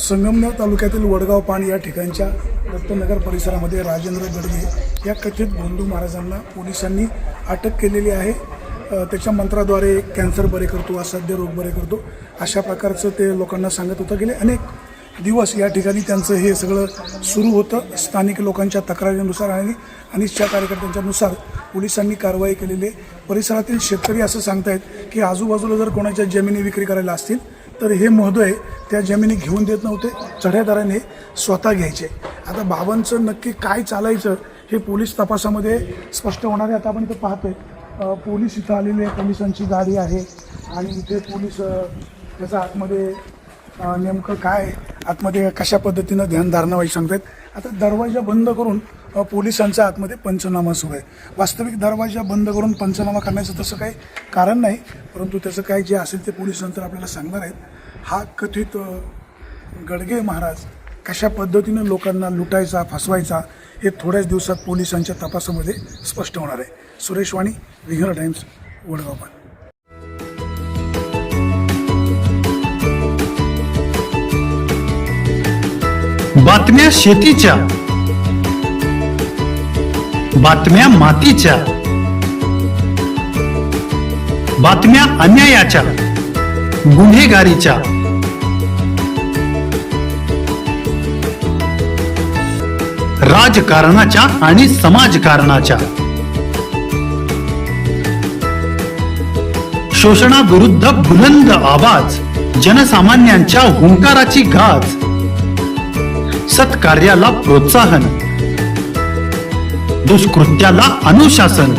संगमनेर तालुक्यातील वडगाव पाण या ठिकाणच्या दत्तनगर परिसरामध्ये राजेंद्र गडगे या कथित भोंदू महाराजांना पोलिसांनी अटक केलेली आहे। त्याच्या मंत्राद्वारे कॅन्सर बरे करतो, असाध्य रोग बरे करतो, अशा प्रकारचं ते लोकांना सांगत होतं। गेले अनेक दिवस या ठिकाणी त्यांचं हे सगळं सुरू होतं। स्थानिक लोकांच्या तक्रारीनुसार आणि अनिच्छा कार्यकर्त्यांच्यानुसार पोलिसांनी कारवाई केलेली आहे। परिसरातील शेतकरी असं सांगतायत की आजूबाजूला जर कोणाच्या जमिनी विक्री करायला असतील तर हे महोदय त्या जमिनी घेऊन देत नव्हते, चढ्या दराने स्वतः घ्यायचे। आता बाबांचं नक्की काय चालायचं हे पोलीस तपासामध्ये स्पष्ट होणार आहे। आता आपण इथं पाहतोय पोलीस इथं आलेले, पोलिसांची गाडी आहे आणि इथे पोलीस त्याचा आतमध्ये नेमकं काय आतमध्ये कशा पद्धतीनं ध्यानधारणा व्हायची सांगतायत। आता दरवाजा बंद करून पोलिसांचा आतमध्ये पंचनामा सुरू आहे। वास्तविक दरवाजा बंद करून पंचनामा करण्याचं तसं काही कारण नाही, परंतु त्याचं काय जे असेल ते पोलीस नंतर आपल्याला सांगणार आहेत। हा कथित गडगे महाराज कशा पद्धतीनं लोकांना लुटायचा, फसवायचा हे थोड्याच दिवसात पोलिसांच्या तपासामध्ये स्पष्ट होणार आहे। सुरेश वाणी, विघ्न टाइम्स, वडगाव पाण। बातम्या शेतीच्या, बातम्या मातीच्या, बातम्या अन्यायाच्या, गुन्हेगारीच्या, राजकारणाच्या आणि समाजकारणाच्या, शोषणाविरुद्ध बुलंद आवाज, जनसामान्यांच्या हुंकाराची गाज, सत्कार्याला प्रोत्साहन, दुष्कृत्याला अनुशासन,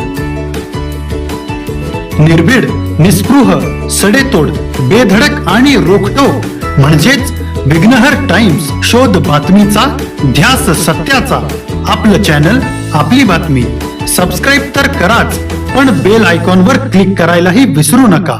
निर्भीड, निस्पृह, सडेतोड, बेधडक आणि रोखठोक म्हणजेच विघ्नहर टाइम्स। शोध बातमीचा, ध्यास सत्याचा। आपलं चॅनल, आपली बातमी। सबस्क्राईब तर कराच, पण बेल आयकॉनवर क्लिक करायलाही विसरू नका।